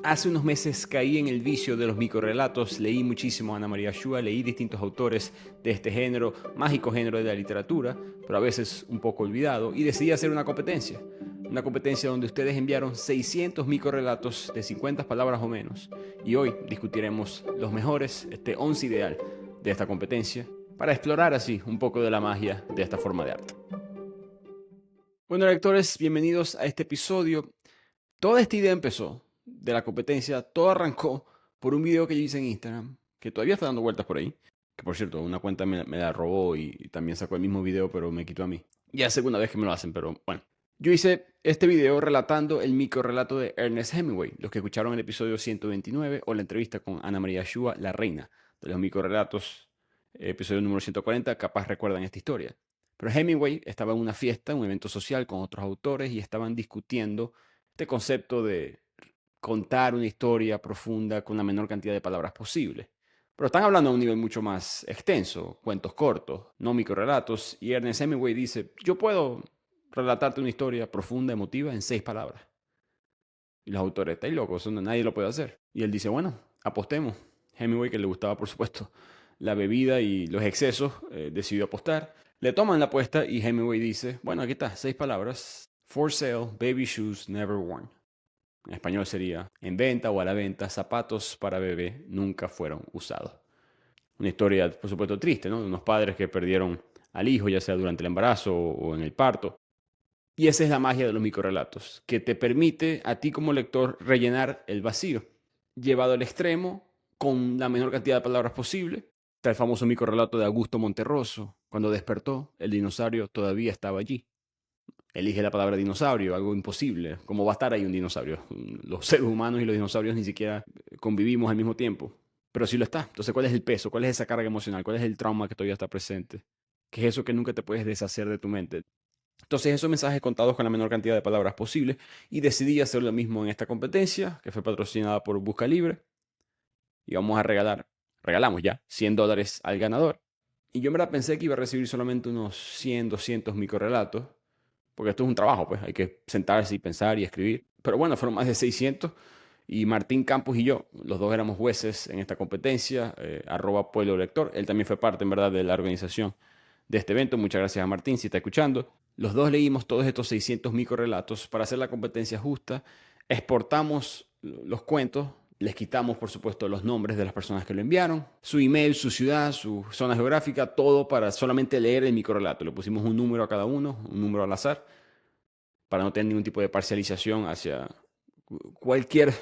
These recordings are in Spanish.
Hace unos meses caí en el vicio de los microrelatos, leí muchísimo a Ana María Shua, leí distintos autores de este género, mágico género de la literatura, pero a veces un poco olvidado, y decidí hacer una competencia. Una competencia donde ustedes enviaron 600 microrelatos de 50 palabras o menos. Y hoy discutiremos los mejores, 11 ideal de esta competencia, para explorar así un poco de la magia de esta forma de arte. Bueno, lectores, bienvenidos a este episodio. Toda esta idea empezó de la competencia, todo arrancó por un video que yo hice en Instagram, que todavía está dando vueltas por ahí, que por cierto, una cuenta me la robó y también sacó el mismo video, pero me quitó a mí. Ya es segunda vez que me lo hacen, pero bueno. Yo hice este video relatando el microrelato de Ernest Hemingway, los que escucharon el episodio 129 o la entrevista con Ana María Shua, la reina de los microrelatos, episodio número 140, capaz recuerdan esta historia. Pero Hemingway estaba en una fiesta, un evento social con otros autores y estaban discutiendo este concepto de contar una historia profunda con la menor cantidad de palabras posible. Pero están hablando a un nivel mucho más extenso, cuentos cortos, no microrelatos, y Ernest Hemingway dice, yo puedo relatarte una historia profunda, emotiva, en 6 palabras. Y los autores, estáis locos, eso nadie lo puede hacer. Y él dice, bueno, apostemos. Hemingway, que le gustaba, por supuesto, la bebida y los excesos, decidió apostar. Le toman la apuesta y Hemingway dice, bueno, aquí está, 6 palabras. For sale, baby shoes never worn. En español sería, en venta o a la venta, zapatos para bebé nunca fueron usados. Una historia, por supuesto, triste, ¿no? De unos padres que perdieron al hijo, ya sea durante el embarazo o en el parto. Y esa es la magia de los microrelatos, que te permite a ti como lector rellenar el vacío, llevado al extremo con la menor cantidad de palabras posible. Está el famoso microrelato de Augusto Monterroso. Cuando despertó, el dinosaurio todavía estaba allí. Elige la palabra dinosaurio, algo imposible. ¿Cómo va a estar ahí un dinosaurio? Los seres humanos y los dinosaurios ni siquiera convivimos al mismo tiempo. Pero sí lo está. Entonces, ¿cuál es el peso? ¿Cuál es esa carga emocional? ¿Cuál es el trauma que todavía está presente? ¿Qué es eso que nunca te puedes deshacer de tu mente? Entonces, esos mensajes contados con la menor cantidad de palabras posible. Y decidí hacer lo mismo en esta competencia, que fue patrocinada por Busca Libre. Y vamos a regalamos ya $100 al ganador. Y yo en verdad pensé que iba a recibir solamente unos 100, 200 microrelatos. Porque esto es un trabajo, pues hay que sentarse y pensar y escribir. Pero bueno, fueron más de 600 y Martín Campos y yo, los dos éramos jueces en esta competencia, @pueblo lector. Él también fue parte, en verdad, de la organización de este evento. Muchas gracias a Martín, si está escuchando. Los dos leímos todos estos 600 microrelatos para hacer la competencia justa. Exportamos los cuentos, les quitamos, por supuesto, los nombres de las personas que lo enviaron, su email, su ciudad, su zona geográfica, todo para solamente leer el microrelato. Le pusimos un número a cada uno, un número al azar, para no tener ningún tipo de parcialización hacia cualquier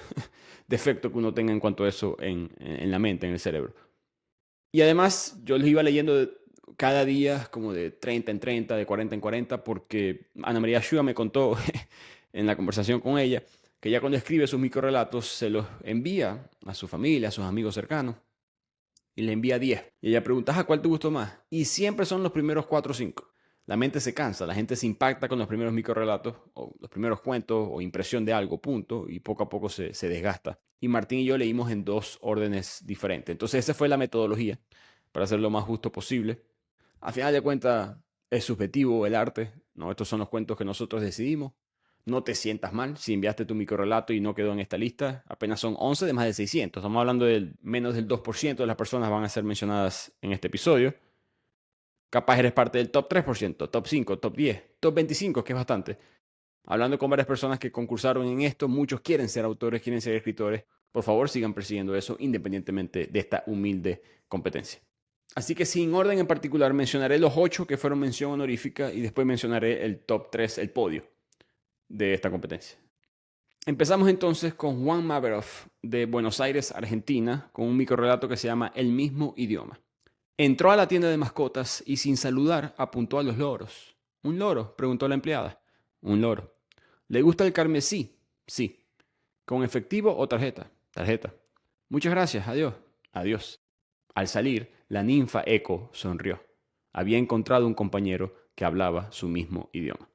defecto que uno tenga en cuanto a eso en la mente, en el cerebro. Y además, yo les iba leyendo cada día como de 30 en 30, de 40 en 40, porque Ana María Shua me contó en la conversación con ella que ya cuando escribe sus microrelatos se los envía a su familia, a sus amigos cercanos, y le envía 10. Y ella pregunta, ¿a cuál te gustó más? Y siempre son los primeros 4 o 5. La mente se cansa, la gente se impacta con los primeros microrelatos, o los primeros cuentos, o impresión de algo, punto, y poco a poco se desgasta. Y Martín y yo leímos en 2 órdenes diferentes. Entonces esa fue la metodología, para hacer lo más justo posible. A final de cuentas, es subjetivo el arte, ¿no? Estos son los cuentos que nosotros decidimos. No te sientas mal si enviaste tu microrelato y no quedó en esta lista. Apenas son 11 de más de 600. Estamos hablando del menos del 2% de las personas van a ser mencionadas en este episodio. Capaz eres parte del top 3%, top 5, top 10, top 25, que es bastante. Hablando con varias personas que concursaron en esto, muchos quieren ser autores, quieren ser escritores. Por favor, sigan persiguiendo eso independientemente de esta humilde competencia. Así que sin orden en particular, mencionaré los 8 que fueron mención honorífica y después mencionaré el top 3, el podio de esta competencia. Empezamos entonces con Juan Maveroff, de Buenos Aires, Argentina, con un microrelato que se llama El mismo idioma. Entró a la tienda de mascotas y sin saludar apuntó a los loros. ¿Un loro?, preguntó la empleada. Un loro. ¿Le gusta el carmesí? Sí. ¿Con efectivo o tarjeta? Tarjeta. Muchas gracias, adiós. Adiós. Al salir, la ninfa Eco sonrió. Había encontrado un compañero que hablaba su mismo idioma.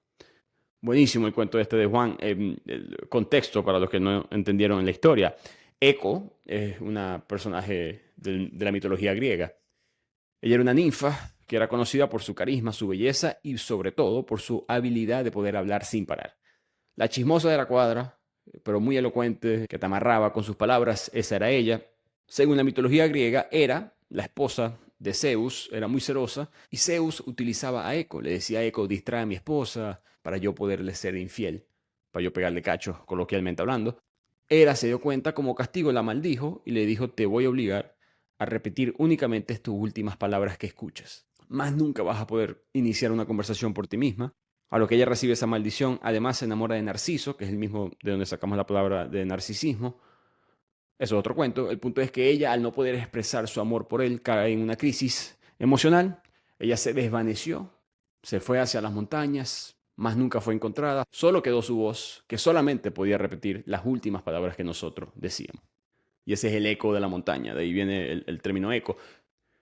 Buenísimo el cuento este de Juan. El contexto para los que no entendieron la historia. Eco es una personaje de la mitología griega. Ella era una ninfa que era conocida por su carisma, su belleza y sobre todo por su habilidad de poder hablar sin parar. La chismosa de la cuadra, pero muy elocuente, que te amarraba con sus palabras. Esa era ella. Según la mitología griega, Hera, la esposa de Zeus, era muy celosa, y Zeus utilizaba a Eco. Le decía a Eco: distrae a mi esposa para yo poderle ser infiel, para yo pegarle cacho, coloquialmente hablando. Hera se dio cuenta, como castigo la maldijo y le dijo: te voy a obligar a repetir únicamente tus últimas palabras que escuches. Más nunca vas a poder iniciar una conversación por ti misma. A lo que ella recibe esa maldición, además se enamora de Narciso, que es el mismo de donde sacamos la palabra de narcisismo. Eso es otro cuento. El punto es que ella, al no poder expresar su amor por él, cae en una crisis emocional. Ella se desvaneció, se fue hacia las montañas, más nunca fue encontrada. Solo quedó su voz, que solamente podía repetir las últimas palabras que nosotros decíamos. Y ese es el eco de la montaña, de ahí viene el término eco.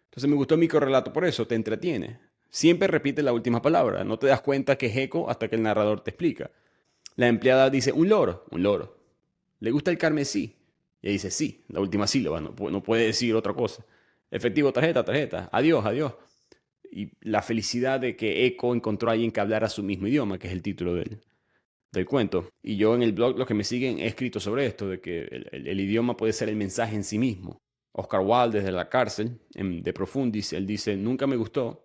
Entonces me gustó el microrelato por eso, te entretiene. Siempre repite la última palabra, no te das cuenta que es eco hasta que el narrador te explica. La empleada dice: un loro, un loro. ¿Le gusta el carmesí? Y ella dice: sí, la última sílaba, no puede decir otra cosa. Efectivo, tarjeta, tarjeta. Adiós, adiós. Y la felicidad de que Eco encontró a alguien que hablara su mismo idioma, que es el título del cuento. Y yo en el blog, los que me siguen, he escrito sobre esto, de que el idioma puede ser el mensaje en sí mismo. Oscar Wilde, desde la cárcel, en De Profundis, él dice: nunca me gustó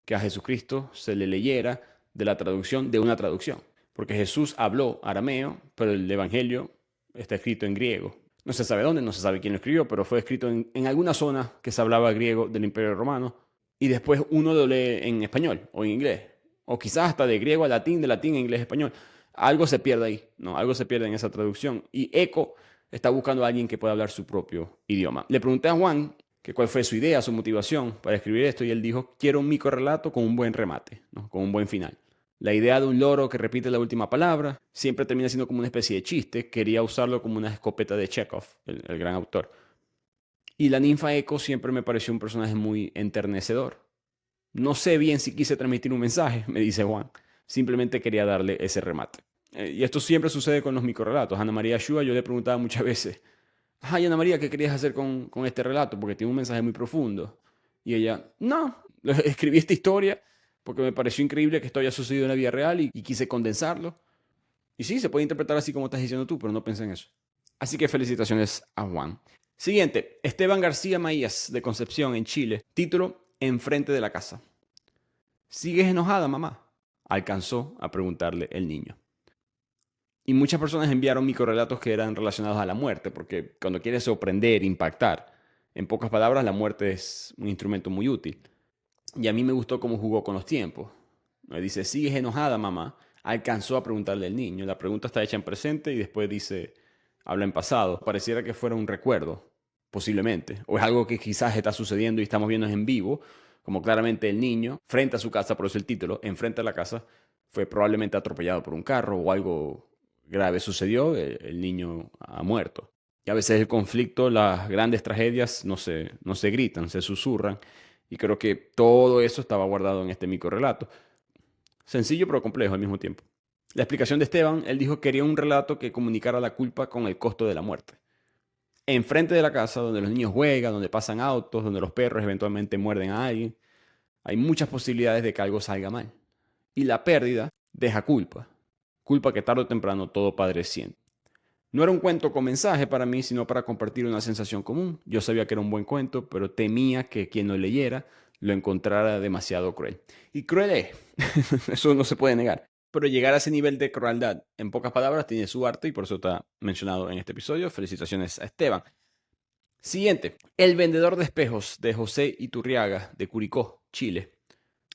que a Jesucristo se le leyera de la traducción de una traducción. Porque Jesús habló arameo, pero el Evangelio está escrito en griego. No se sabe dónde, no se sabe quién lo escribió, pero fue escrito en alguna zona que se hablaba griego del Imperio Romano. Y después uno lo lee en español o en inglés. O quizás hasta de griego a latín, de latín a inglés a español. Algo se pierde ahí, ¿no? Algo se pierde en esa traducción. Y Eco está buscando a alguien que pueda hablar su propio idioma. Le pregunté a Juan que cuál fue su idea, su motivación para escribir esto, y él dijo: quiero un microrelato con un buen remate, ¿no? Con un buen final. La idea de un loro que repite la última palabra siempre termina siendo como una especie de chiste. Quería usarlo como una escopeta de Chekhov, el gran autor. Y la ninfa Eco siempre me pareció un personaje muy enternecedor. No sé bien si quise transmitir un mensaje, me dice Juan. Simplemente quería darle ese remate. Y esto siempre sucede con los microrelatos. Ana María Shua, yo le preguntaba muchas veces: ay, Ana María, ¿qué querías hacer con este relato? Porque tiene un mensaje muy profundo. Y ella: no, escribí esta historia porque me pareció increíble que esto haya sucedido en la vida real y quise condensarlo. Y sí, se puede interpretar así como estás diciendo tú, pero no pensé en eso. Así que felicitaciones a Juan. Siguiente, Esteban García Maías, de Concepción, en Chile. Título: Enfrente de la casa. ¿Sigues enojada, mamá?, alcanzó a preguntarle el niño. Y muchas personas enviaron microrelatos que eran relacionados a la muerte, porque cuando quieres sorprender, impactar, en pocas palabras, la muerte es un instrumento muy útil. Y a mí me gustó cómo jugó con los tiempos. Me dice: ¿sigues enojada, mamá?, alcanzó a preguntarle el niño. La pregunta está hecha en presente y después dice, habla en pasado. Pareciera que fuera un recuerdo, posiblemente. O es algo que quizás está sucediendo y estamos viendo en vivo, como claramente el niño, frente a su casa, por eso el título, enfrente a la casa, fue probablemente atropellado por un carro o algo grave sucedió, el niño ha muerto. Y a veces el conflicto, las grandes tragedias no se gritan, se susurran. Y creo que todo eso estaba guardado en este microrelato. Sencillo pero complejo al mismo tiempo. La explicación de Esteban: él dijo que quería un relato que comunicara la culpa con el costo de la muerte. Enfrente de la casa, donde los niños juegan, donde pasan autos, donde los perros eventualmente muerden a alguien, hay muchas posibilidades de que algo salga mal. Y la pérdida deja culpa. Culpa que tarde o temprano todo padre siente. No era un cuento con mensaje para mí, sino para compartir una sensación común. Yo sabía que era un buen cuento, pero temía que quien lo leyera lo encontrara demasiado cruel. Y cruel es, eso no se puede negar. Pero llegar a ese nivel de crueldad, en pocas palabras, tiene su arte y por eso está mencionado en este episodio. Felicitaciones a Esteban. Siguiente, El vendedor de espejos, de José Iturriaga, de Curicó, Chile.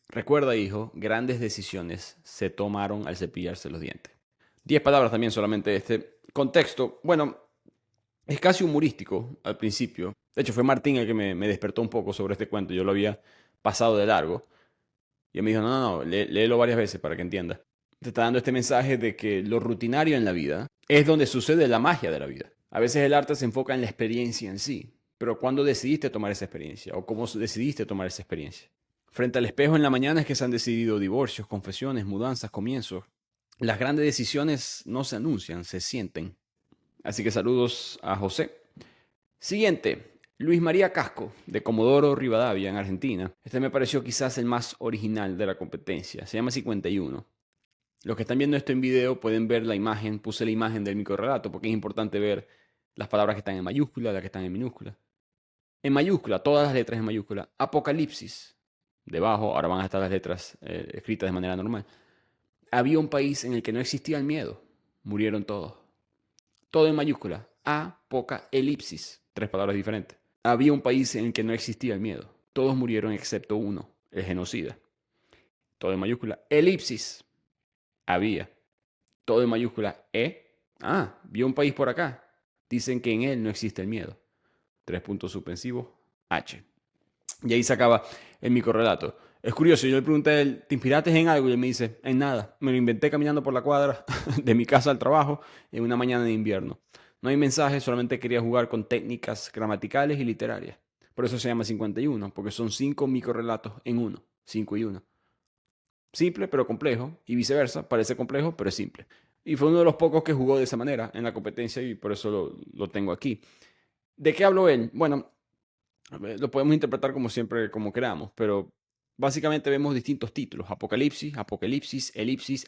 Recuerda, hijo, grandes decisiones se tomaron al cepillarse los dientes. 10 palabras también solamente este contexto. Bueno, es casi humorístico al principio. De hecho, fue Martín el que me despertó un poco sobre este cuento. Yo lo había pasado de largo. Y él me dijo: no, léelo varias veces para que entiendas. Te está dando este mensaje de que lo rutinario en la vida es donde sucede la magia de la vida. A veces el arte se enfoca en la experiencia en sí. Pero ¿cuándo decidiste tomar esa experiencia? ¿O cómo decidiste tomar esa experiencia? Frente al espejo en la mañana es que se han decidido divorcios, confesiones, mudanzas, comienzos. Las grandes decisiones no se anuncian, se sienten. Así que saludos a José. Siguiente, Luis María Casco, de Comodoro Rivadavia, en Argentina. Este me pareció quizás el más original de la competencia. Se llama 51. Los que están viendo esto en video pueden ver la imagen, puse la imagen del microrrelato porque es importante ver las palabras que están en mayúscula, las que están en minúscula. En mayúscula, todas las letras en mayúscula. Apocalipsis. Debajo, ahora van a estar las letras escritas de manera normal. Había un país en el que no existía el miedo. Murieron todos. Todo en mayúscula. Apocalipsis. Tres palabras diferentes. Había un país en el que no existía el miedo. Todos murieron excepto uno, el genocida. Todo en mayúscula. Elipsis. Había. Todo en mayúscula. Vi un país por acá. Dicen que en él no existe el miedo. Tres puntos suspensivos. H. Y ahí se acaba el microrrelato. Es curioso, yo le pregunté a él, ¿te inspiraste en algo? Y él me dice, en nada. Me lo inventé caminando por la cuadra de mi casa al trabajo en una mañana de invierno. No hay mensaje, solamente quería jugar con técnicas gramaticales y literarias. Por eso se llama 51, porque son 5 microrrelatos en uno. 5 y 1. Simple pero complejo, y viceversa. Parece complejo, pero es simple. Y fue uno de los pocos que jugó de esa manera en la competencia y por eso lo tengo aquí. ¿De qué habló él? Bueno, lo podemos interpretar como siempre, como queramos, pero básicamente vemos distintos títulos: Apocalipsis, Apocalipsis, Elipsis,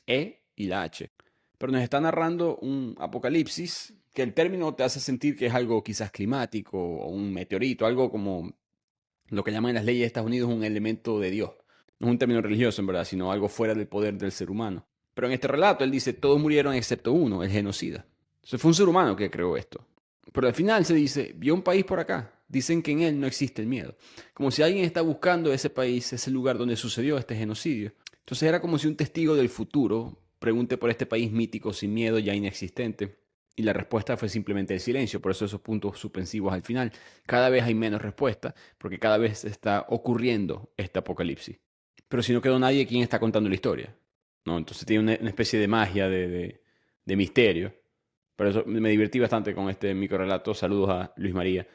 y la H. Pero nos está narrando un apocalipsis que el término te hace sentir que es algo quizás climático o un meteorito, algo como lo que llaman en las leyes de Estados Unidos un elemento de Dios. No es un término religioso en verdad, sino algo fuera del poder del ser humano. Pero en este relato él dice, todos murieron excepto uno, el genocida. Entonces fue un ser humano que creó esto. Pero al final se dice, vio un país por acá. Dicen que en él no existe el miedo. Como si alguien está buscando ese país, ese lugar donde sucedió este genocidio. Entonces era como si un testigo del futuro pregunte por este país mítico sin miedo ya inexistente. Y la respuesta fue simplemente el silencio. Por eso esos puntos suspensivos al final. Cada vez hay menos respuesta porque cada vez está ocurriendo este apocalipsis. Pero si no quedó nadie, ¿quién está contando la historia? ¿No? Entonces tiene una especie de magia, de misterio. Por eso me divertí bastante con este microrelato. Saludos a Luis María.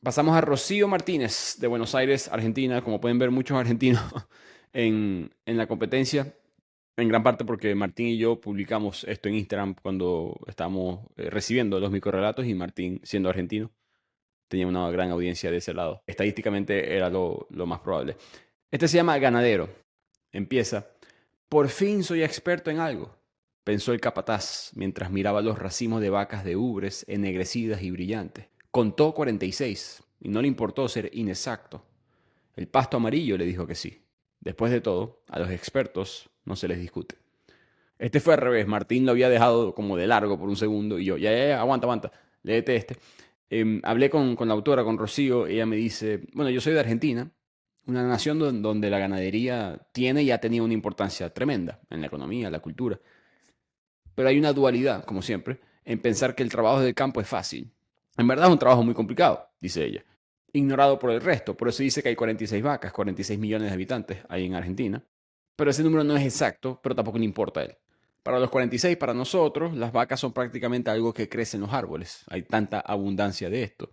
Pasamos a Rocío Martínez, de Buenos Aires, Argentina. Como pueden ver, muchos argentinos en la competencia. En gran parte porque Martín y yo publicamos esto en Instagram cuando estábamos recibiendo los microrelatos y Martín, siendo argentino, tenía una gran audiencia de ese lado. Estadísticamente era lo más probable. Este se llama Ganadero. Empieza. Por fin soy experto en algo, pensó el capataz mientras miraba los racimos de vacas de ubres ennegrecidas y brillantes. Contó 46 y no le importó ser inexacto. El pasto amarillo le dijo que sí. Después de todo, a los expertos no se les discute. Este fue al revés. Martín lo había dejado como de largo por un segundo y yo, ya, aguanta, léete este. Hablé con la autora, con Rocío. Ella me dice, bueno, yo soy de Argentina, una nación donde la ganadería tiene y ha tenido una importancia tremenda en la economía, la cultura. Pero hay una dualidad, como siempre, en pensar que el trabajo del campo es fácil. En verdad es un trabajo muy complicado, dice ella, ignorado por el resto. Por eso dice que hay 46 vacas, 46 millones de habitantes ahí en Argentina. Pero ese número no es exacto, pero tampoco le importa a él. Para los 46, para nosotros, las vacas son prácticamente algo que crece en los árboles. Hay tanta abundancia de esto.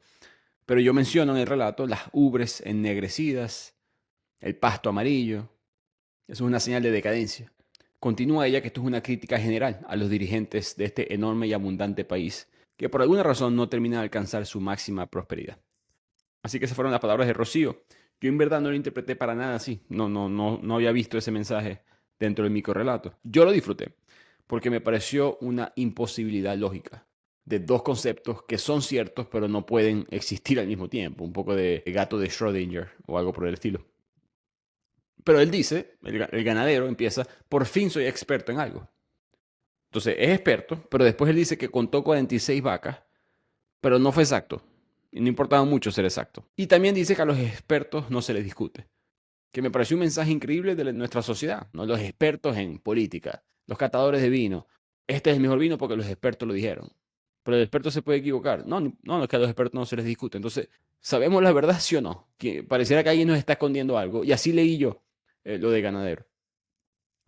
Pero yo menciono en el relato las ubres ennegrecidas, el pasto amarillo. Eso es una señal de decadencia. Continúa ella que esto es una crítica general a los dirigentes de este enorme y abundante país, que por alguna razón no termina de alcanzar su máxima prosperidad. Así que esas fueron las palabras de Rocío. Yo en verdad no lo interpreté para nada así. No había visto ese mensaje dentro del microrelato. Yo lo disfruté porque me pareció una imposibilidad lógica de dos conceptos que son ciertos pero no pueden existir al mismo tiempo. Un poco de gato de Schrödinger o algo por el estilo. Pero él dice, el ganadero empieza, por fin soy experto en algo. Entonces es experto, pero después él dice que contó 46 vacas, pero no fue exacto. Y no importaba mucho ser exacto. Y también dice que a los expertos no se les discute. Que me pareció un mensaje increíble de nuestra sociedad, ¿no? Los expertos en política, los catadores de vino. Este es el mejor vino porque los expertos lo dijeron. Pero el experto se puede equivocar. No, es que a los expertos no se les discute. Entonces, ¿sabemos la verdad, sí o no? Que pareciera que alguien nos está escondiendo algo. Y así leí yo lo de ganadero.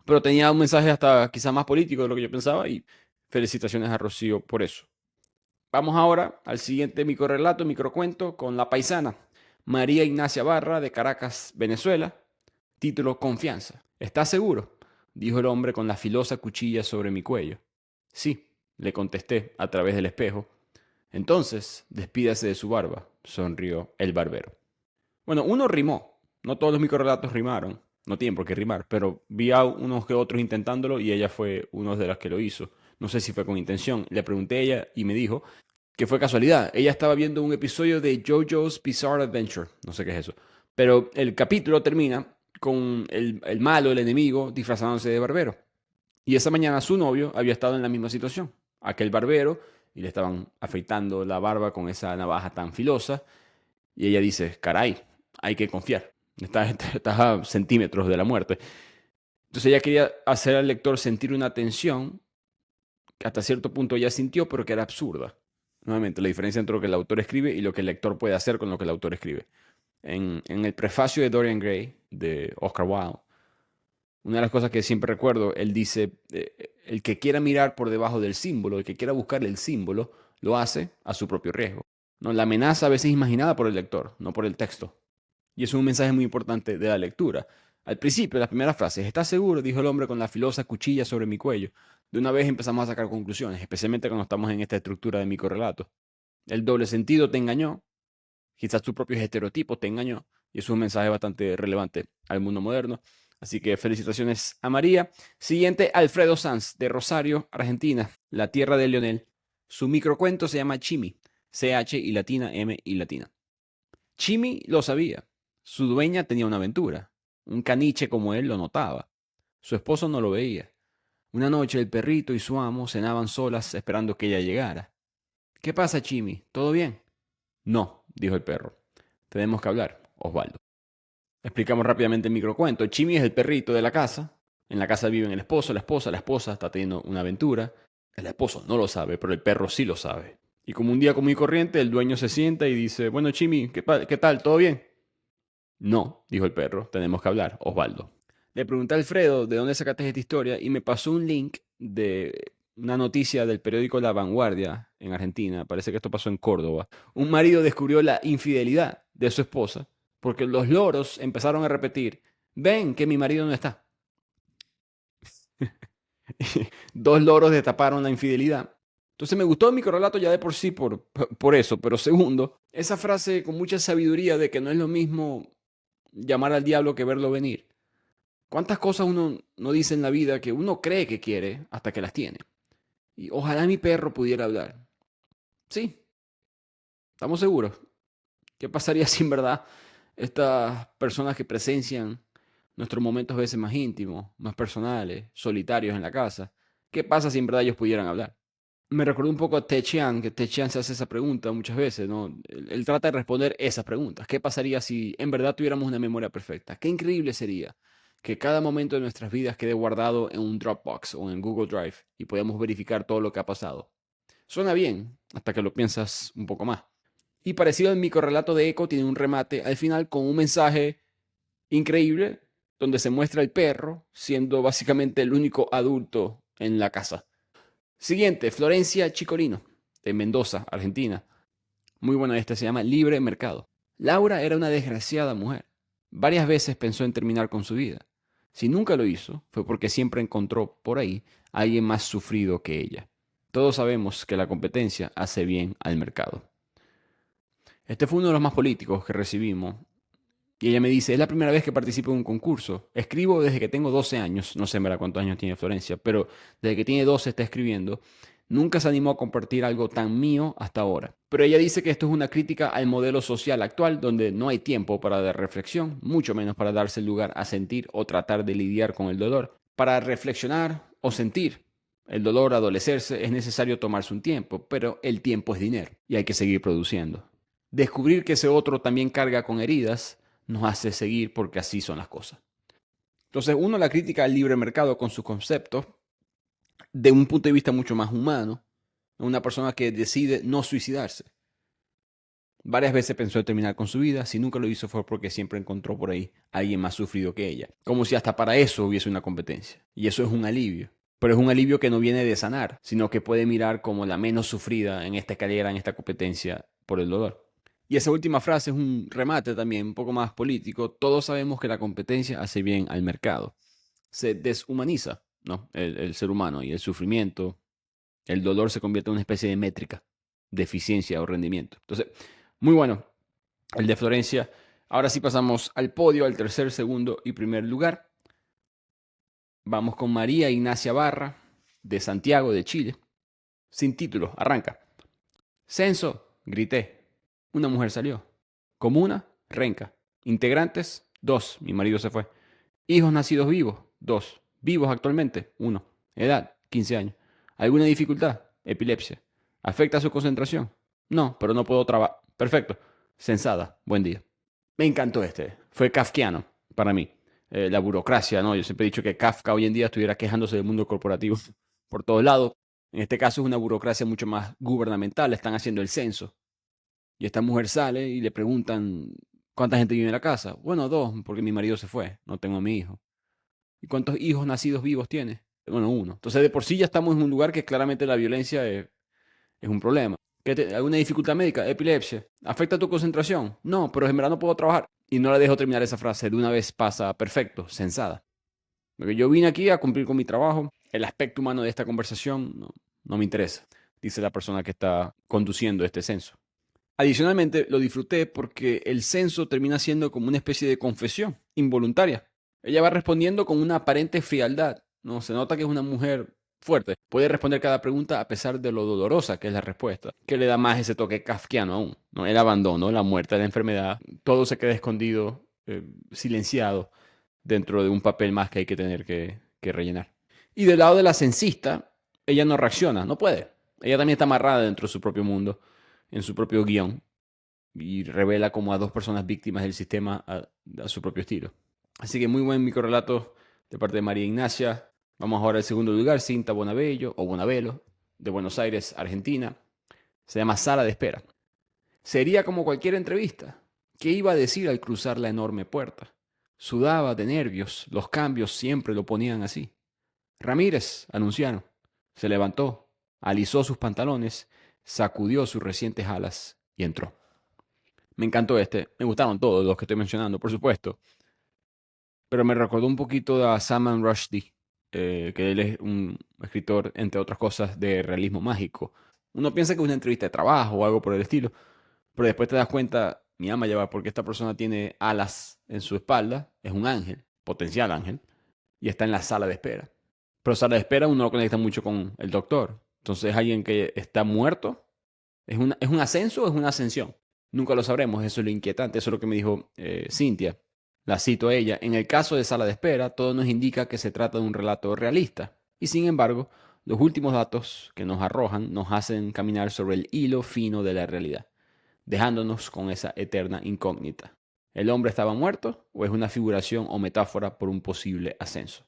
Pero tenía un mensaje hasta quizá más político de lo que yo pensaba y felicitaciones a Rocío por eso. Vamos ahora al siguiente microrelato, microcuento con la paisana María Ignacia Barra de Caracas, Venezuela. Título: Confianza. ¿Estás seguro?, dijo el hombre con la filosa cuchilla sobre mi cuello. Sí, le contesté a través del espejo. Entonces, despídase de su barba, sonrió el barbero. Bueno, uno rimó. No todos los microrelatos rimaron. No tienen por qué rimar, pero vi a unos que otros intentándolo y ella fue uno de los que lo hizo. No sé si fue con intención. Le pregunté a ella y me dijo que fue casualidad. Ella estaba viendo un episodio de JoJo's Bizarre Adventure. No sé qué es eso. Pero el capítulo termina con el malo, el enemigo, disfrazándose de barbero. Y esa mañana su novio había estado en la misma situación. Aquel barbero, y le estaban afeitando la barba con esa navaja tan filosa. Y ella dice, caray, hay que confiar. Estás a centímetros de la muerte. Entonces ella quería hacer al lector sentir una tensión que hasta cierto punto ella sintió, pero que era absurda. Nuevamente, la diferencia entre lo que el autor escribe y lo que el lector puede hacer con lo que el autor escribe. En el prefacio de Dorian Gray, de Oscar Wilde, una de las cosas que siempre recuerdo, él dice, el que quiera mirar por debajo del símbolo, el que quiera buscar el símbolo, lo hace a su propio riesgo. ¿No? La amenaza a veces es imaginada por el lector, no por el texto. Y eso es un mensaje muy importante de la lectura. Al principio, las primeras frases, ¿estás seguro? Dijo el hombre con la filosa cuchilla sobre mi cuello. De una vez empezamos a sacar conclusiones, especialmente cuando estamos en esta estructura de microrelato. El doble sentido te engañó, quizás tus propios estereotipos te engañó, y eso es un mensaje bastante relevante al mundo moderno. Así que felicitaciones a María. Siguiente, Alfredo Sanz, de Rosario, Argentina, la tierra de Leonel. Su microcuento se llama Chimi, CH y latina, M y latina. Chimi lo sabía. Su dueña tenía una aventura. Un caniche como él lo notaba. Su esposo no lo veía. Una noche el perrito y su amo cenaban solas esperando que ella llegara. ¿Qué pasa, Chimi? ¿Todo bien? No, dijo el perro. Tenemos que hablar, Osvaldo. Explicamos rápidamente el microcuento. Chimi es el perrito de la casa. En la casa viven el esposo, la esposa está teniendo una aventura. El esposo no lo sabe, pero el perro sí lo sabe. Y como un día común y corriente, el dueño se sienta y dice, bueno, Chimi, ¿qué tal? ¿Todo bien? No, dijo el perro, tenemos que hablar, Osvaldo. Le pregunté a Alfredo de dónde sacaste esta historia y me pasó un link de una noticia del periódico La Vanguardia en Argentina. Parece que esto pasó en Córdoba. Un marido descubrió la infidelidad de su esposa porque los loros empezaron a repetir, ven que mi marido no está. Dos loros destaparon la infidelidad. Entonces me gustó mi correlato ya de por sí por eso, pero segundo, esa frase con mucha sabiduría de que no es lo mismo llamar al diablo que verlo venir. ¿Cuántas cosas uno no dice en la vida que uno cree que quiere hasta que las tiene? Y ojalá mi perro pudiera hablar. Sí, estamos seguros. ¿Qué pasaría si en verdad estas personas que presencian nuestros momentos a veces más íntimos, más personales, solitarios en la casa, qué pasa si en verdad ellos pudieran hablar? Me recordó un poco a Te Chiang, que Te Chiang se hace esa pregunta muchas veces, ¿no? Él trata de responder esas preguntas. ¿Qué pasaría si en verdad tuviéramos una memoria perfecta? Qué increíble sería que cada momento de nuestras vidas quede guardado en un Dropbox o en Google Drive y podamos verificar todo lo que ha pasado. Suena bien, hasta que lo piensas un poco más. Y parecido al microrelato de Eco, tiene un remate al final con un mensaje increíble donde se muestra el perro siendo básicamente el único adulto en la casa. Siguiente, Florencia Chicorino, de Mendoza, Argentina. Muy buena esta, se llama Libre Mercado. Laura era una desgraciada mujer. Varias veces pensó en terminar con su vida. Si nunca lo hizo, fue porque siempre encontró por ahí a alguien más sufrido que ella. Todos sabemos que la competencia hace bien al mercado. Este fue uno de los más políticos que recibimos. Y ella me dice, es la primera vez que participo en un concurso. Escribo desde que tengo 12 años. No sé en verdad cuántos años tiene Florencia, pero desde que tiene 12 está escribiendo. Nunca se animó a compartir algo tan mío hasta ahora. Pero ella dice que esto es una crítica al modelo social actual, donde no hay tiempo para la reflexión, mucho menos para darse el lugar a sentir o tratar de lidiar con el dolor. Para reflexionar o sentir el dolor, adolecerse, es necesario tomarse un tiempo, pero el tiempo es dinero y hay que seguir produciendo. Descubrir que ese otro también carga con heridas nos hace seguir porque así son las cosas. Entonces, uno la crítica al libre mercado con sus conceptos de un punto de vista mucho más humano, una persona que decide no suicidarse. Varias veces pensó en terminar con su vida, si nunca lo hizo fue porque siempre encontró por ahí a alguien más sufrido que ella. Como si hasta para eso hubiese una competencia. Y eso es un alivio. Pero es un alivio que no viene de sanar, sino que puede mirar como la menos sufrida en esta escalera, en esta competencia por el dolor. Y esa última frase es un remate también, un poco más político. Todos sabemos que la competencia hace bien al mercado. Se deshumaniza, ¿no? El ser humano y el sufrimiento, el dolor se convierte en una especie de métrica de eficiencia o rendimiento. Entonces, muy bueno el de Florencia. Ahora sí pasamos al podio, al tercer, segundo y primer lugar. Vamos con María Ignacia Barra, de Santiago, de Chile. Sin título, arranca. Censo, grité. Una mujer salió. Comuna, renca. Integrantes, 2. Mi marido se fue. Hijos nacidos vivos, 2. Vivos actualmente, 1. Edad, 15 años. ¿Alguna dificultad? Epilepsia. ¿Afecta su concentración? No, pero no puedo trabajar. Perfecto. Sensada. Buen día. Me encantó este. Fue kafkiano para mí. La burocracia, ¿no? Yo siempre he dicho que Kafka hoy en día estuviera quejándose del mundo corporativo por todos lados. En este caso es una burocracia mucho más gubernamental. Están haciendo el censo. Y esta mujer sale y le preguntan, ¿cuánta gente vive en la casa? Bueno, 2, porque mi marido se fue. No tengo a mi hijo. ¿Y cuántos hijos nacidos vivos tiene? Bueno, 1. Entonces, de por sí ya estamos en un lugar que claramente la violencia es un problema. ¿Alguna dificultad médica? Epilepsia. ¿Afecta tu concentración? No, pero en verdad no puedo trabajar. Y no le dejo terminar esa frase. De una vez pasa perfecto, sensada. Porque yo vine aquí a cumplir con mi trabajo. El aspecto humano de esta conversación no me interesa, dice la persona que está conduciendo este censo. Adicionalmente, lo disfruté porque el censo termina siendo como una especie de confesión involuntaria. Ella va respondiendo con una aparente frialdad, ¿no? Se nota que es una mujer fuerte. Puede responder cada pregunta a pesar de lo dolorosa que es la respuesta, que le da más ese toque kafkiano aún, ¿no? El abandono, la muerte, la enfermedad, todo se queda escondido, silenciado, dentro de un papel más que hay que tener que rellenar. Y del lado de la censista, ella no reacciona, no puede. Ella también está amarrada dentro de su propio mundo, en su propio guión, y revela como a 2 personas víctimas del sistema a su propio estilo. Así que muy buen microrelato de parte de María Ignacia. Vamos ahora al segundo lugar, Cinta Bonabello, o Bonabelo, de Buenos Aires, Argentina. Se llama Sala de Espera. Sería como cualquier entrevista. ¿Qué iba a decir al cruzar la enorme puerta? Sudaba de nervios, los cambios siempre lo ponían así. Ramírez, anunciaron. Se levantó, alisó sus pantalones, sacudió sus recientes alas y entró. Me encantó este. Me gustaron todos los que estoy mencionando, por supuesto. Pero me recordó un poquito a Salman Rushdie, que él es un escritor, entre otras cosas, de realismo mágico. Uno piensa que es una entrevista de trabajo o algo por el estilo, pero después te das cuenta, mi alma lleva, porque esta persona tiene alas en su espalda, es un ángel, potencial ángel, y está en la sala de espera. Pero sala de espera uno lo conecta mucho con el doctor. Entonces es alguien que está muerto. ¿Es un ascenso o es una ascensión? Nunca lo sabremos, eso es lo inquietante, eso es lo que me dijo Cintia. La cito a ella. En el caso de sala de espera, todo nos indica que se trata de un relato realista. Y sin embargo, los últimos datos que nos arrojan nos hacen caminar sobre el hilo fino de la realidad, dejándonos con esa eterna incógnita. ¿El hombre estaba muerto o es una figuración o metáfora por un posible ascenso?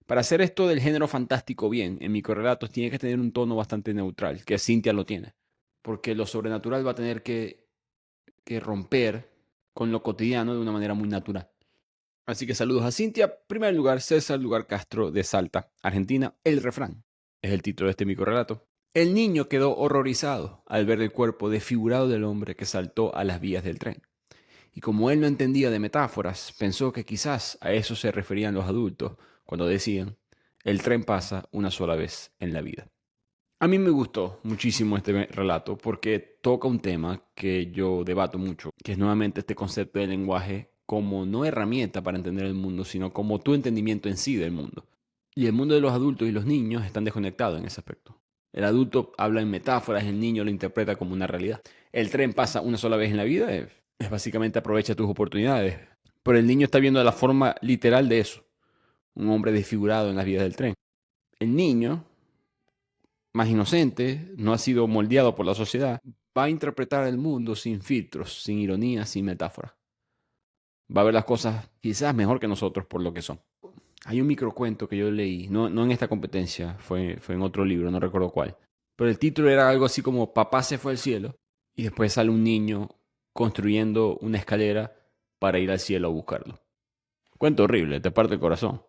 Para hacer esto del género fantástico bien, en microrelatos tiene que tener un tono bastante neutral, que Cintia lo tiene. Porque lo sobrenatural va a tener que romper con lo cotidiano de una manera muy natural. Así que saludos a Cintia. Primer lugar, César Lugar Castro de Salta, Argentina. El refrán es el título de este microrelato. El niño quedó horrorizado al ver el cuerpo desfigurado del hombre que saltó a las vías del tren. Y como él no entendía de metáforas, pensó que quizás a eso se referían los adultos cuando decían, el tren pasa una sola vez en la vida. A mí me gustó muchísimo este relato porque toca un tema que yo debato mucho, que es nuevamente este concepto del lenguaje como no herramienta para entender el mundo, sino como tu entendimiento en sí del mundo. Y el mundo de los adultos y los niños están desconectados en ese aspecto. El adulto habla en metáforas, el niño lo interpreta como una realidad. El tren pasa una sola vez en la vida, es básicamente aprovecha tus oportunidades. Pero el niño está viendo la forma literal de eso. Un hombre desfigurado en las vías del tren. El niño, más inocente, no ha sido moldeado por la sociedad, va a interpretar el mundo sin filtros, sin ironía, sin metáfora. Va a ver las cosas quizás mejor que nosotros por lo que son. Hay un microcuento que yo leí, no en esta competencia, fue en otro libro, no recuerdo cuál. Pero el título era algo así como Papá se fue al cielo y después sale un niño construyendo una escalera para ir al cielo a buscarlo. Cuento horrible, te parte el corazón.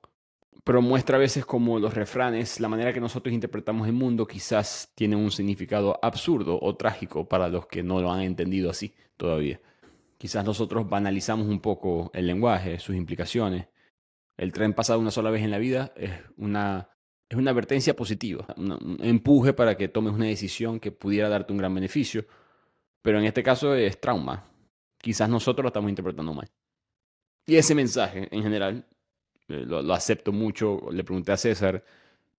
Pero muestra a veces como los refranes, la manera que nosotros interpretamos el mundo quizás tiene un significado absurdo o trágico para los que no lo han entendido así todavía. Quizás nosotros banalizamos un poco el lenguaje, sus implicaciones. El tren pasado una sola vez en la vida es una advertencia positiva, un empuje para que tomes una decisión que pudiera darte un gran beneficio, pero en este caso es trauma. quizás nosotros lo estamos interpretando mal. Y ese mensaje, en general, lo acepto mucho. Le pregunté a César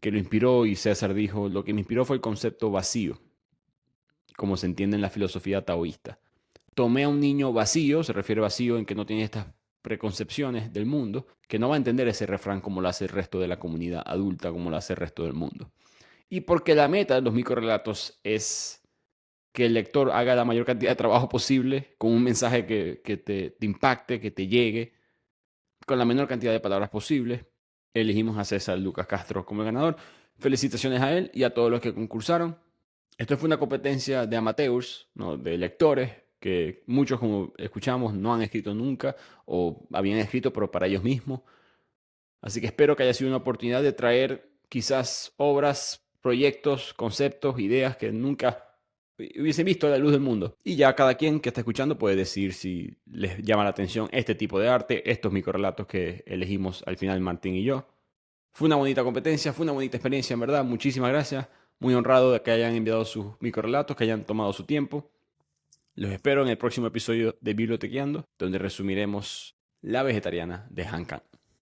qué lo inspiró y César dijo, lo que me inspiró fue el concepto vacío, como se entiende en la filosofía taoísta. Tomé a un niño vacío, se refiere a vacío en que no tiene estas preconcepciones del mundo, que no va a entender ese refrán como lo hace el resto de la comunidad adulta, como lo hace el resto del mundo. Y porque la meta de los microrelatos es que el lector haga la mayor cantidad de trabajo posible con un mensaje que te impacte, que te llegue, con la menor cantidad de palabras posible. Elegimos a César Lucas Castro como el ganador. Felicitaciones a él y a todos los que concursaron. Esto fue una competencia de amateurs, ¿no? De lectores, que muchos, como escuchamos, no han escrito nunca o habían escrito, pero para ellos mismos. Así que espero que haya sido una oportunidad de traer quizás obras, proyectos, conceptos, ideas que nunca hubiesen visto a la luz del mundo. Y ya cada quien que está escuchando puede decir si les llama la atención este tipo de arte, estos microrelatos que elegimos al final Martín y yo. Fue una bonita competencia, fue una bonita experiencia, en verdad. Muchísimas gracias. Muy honrado de que hayan enviado sus microrelatos, que hayan tomado su tiempo. Los espero en el próximo episodio de Bibliotequeando, donde resumiremos La vegetariana de Han Kang.